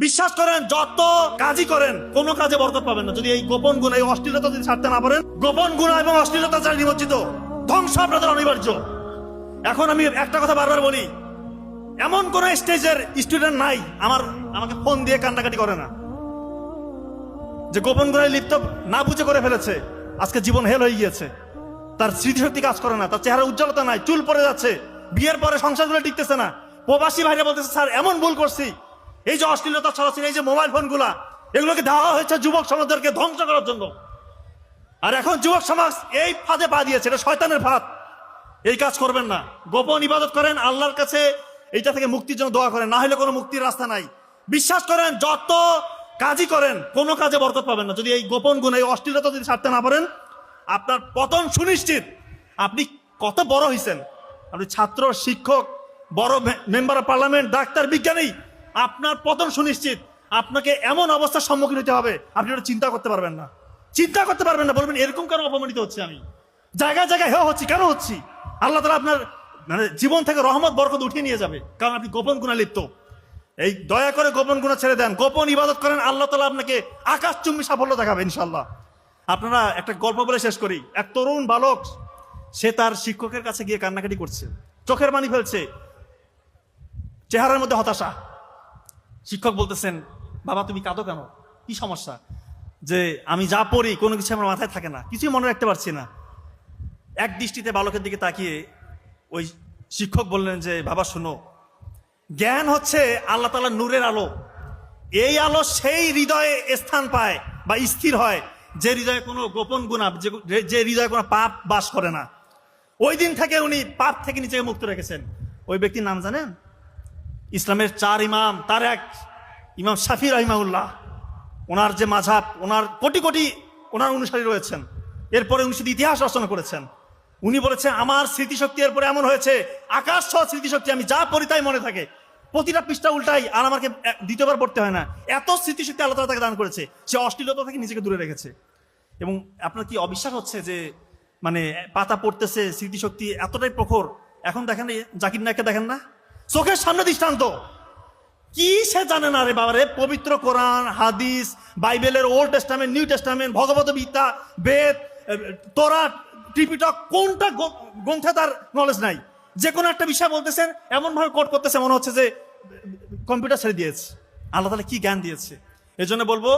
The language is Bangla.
বিশ্বাস করেন, যত কাজই করেন কোনো কাজে বরকত পাবেন না যদি এই গোপন গুণ, এই অশ্লীলতা যদি ছাড়তে না পারেন। গোপন গুণ এবং অশ্লীলতা যারা নিমজ্জিত, ধ্বংস আপনাদের অনিবার্য। এখন আমি একটা কথা বারবার বলি, এমন কোন স্টেজের স্টুডেন্ট নাই আমাকে ফোন দিয়ে কান্নাকাটি করে না, যে গোপন গুণে লিপ্ত না বুঝে করে ফেলেছে, আজকে জীবন হেল হয়ে গিয়েছে, তার স্মৃতিশক্তি কাজ করে না, তার চেহারা উজ্জ্বলতা নাই, চুল পড়ে যাচ্ছে, বিয়ের পরে সংসারগুলো টিকতেছে না। প্রবাসী ভাইরা বলতেছে, স্যার এমন ভুল করছি, এই যে অশ্লীলতা ছড়াচ্ছিল, এই যে মোবাইল ফোনগুলা, এগুলোকে দেওয়া হয়েছে যুবক সমাজদেরকে ধ্বংস করার জন্য। আর এখন যুবক সমাজ এই ফাঁদে পা দিয়েছে, এটা শয়তানের ফাঁদ। এই কাজ করবেন না, গোপন ইবাদত করেন, আল্লাহর কাছে এইটা থেকে মুক্তির জন্য দোয়া করেন, না হলে কোনো মুক্তির রাস্তা নাই। বিশ্বাস করেন, যত কাজই করেন কোনো কাজে বরকত পাবেন না যদি এই গোপন গুণ, এই অশ্লীলতা যদি ছাড়তে না পারেন। আপনার পতন সুনিশ্চিত। আপনি কত বড় হয়েছেন, আপনি ছাত্র, শিক্ষক, বড় মেম্বার অফ পার্লামেন্ট, ডাক্তার, বিজ্ঞানী, আপনার পতন সুনিশ্চিত। আপনাকে এমন অবস্থার সম্মুখীন হতে হবে, আপনি ওটা চিন্তা করতে পারবেন না, চিন্তা করতে পারবেন না। বলবেন এরকম কেন অপমানিত হচ্ছে, আমি জায়গায় জায়গায় হেও হচ্ছি, কেন হচ্ছি? আল্লাহ তাআলা আপনার জীবন থেকে রহমত বরকত উঠিয়ে নিয়ে যাবে, কারণ আপনি গোপন গুণে লিপ্ত। এই দয়া করে গোপন গুণা ছেড়ে দেন, গোপন ইবাদত করেন, আল্লাহ তাআলা আপনাকে আকাশচুম্বী সাফল্য দেখাবে ইনশাআল্লাহ। আপনারা একটা গল্প বলে শেষ করি। এক তরুণ বালক, সে তার শিক্ষকের কাছে গিয়ে কান্নাকাটি করছে, চোখের পানি ফেলছে, চেহারার মধ্যে হতাশা। শিক্ষক বলতেছেন, বাবা তুমি কাঁদো কেন, কি সমস্যা? যে আমি যা পড়ি কোনো কিছু আমার মাথায় থাকে না, কিছুই মনে রাখতে পারছি না। এক দৃষ্টিতে বালকের দিকে তাকিয়ে ওই শিক্ষক বললেন যে, বাবা শোনো, জ্ঞান হচ্ছে আল্লাহ তাআলার নূরের আলো। এই আলো সেই হৃদয়ে স্থান পায় বা স্থির হয় যে হৃদয়ে কোনো গোপন গুনাহ, যে হৃদয়ে কোনো পাপ বাস করে না। ওই দিন থেকে উনি পাপ থেকে নিজেকে মুক্ত রেখেছেন। ওই ব্যক্তির নাম জানেন? ইসলামের 4 ইমাম, তার এক ইমাম শাফি রাহিমাহুল্লাহ। ওনার যে মাযহাব, ওনার কোটি কোটি ওনার অনুসারী রয়েছেন। এরপরে উনি শুধু ইতিহাস রচনা করেছেন। উনি বলেছেন, আমার স্মৃতিশক্তি এরপরে এমন হয়েছে, আকাশ ছ স্মৃতিশক্তি, আমি যা পড়ি তাই মনে থাকে, প্রতিটা পৃষ্ঠা উল্টাই, আর আমাকে দ্বিতীয়বার পড়তে হয় না। এত স্মৃতিশক্তি আল্লাহ তাআলা তাকে দান করেছে, সে অশ্লীলতা থেকে নিজেকে দূরে রেখেছে। এবং আপনার কি অবিশ্বাস হচ্ছে যে মানে পাতা পড়তেছে, স্মৃতিশক্তি এতটাই প্রখর? এখন দেখেন জাকির নায়ককে, দেখেন না, চোখের সামনে দৃষ্টান্ত। কি সে জানে না রে বাবা রে? পবিত্র কোরআন, হাদিস, বাইবেলের old testament, new testament, Bhagavad Gita, বেদ, তোরা, ত্রিপিটক, কোনটা গ্রন্থে তার নলেজ নাই। যে কোনো একটা বিষয় বলতেছেন, এমন ভাবে কোট করতেছে মনে হচ্ছে যে কম্পিউটার ছেড়ে দিয়েছে। আল্লাহ তাআলা কি জ্ঞান দিয়েছে! এজন্য বলবো,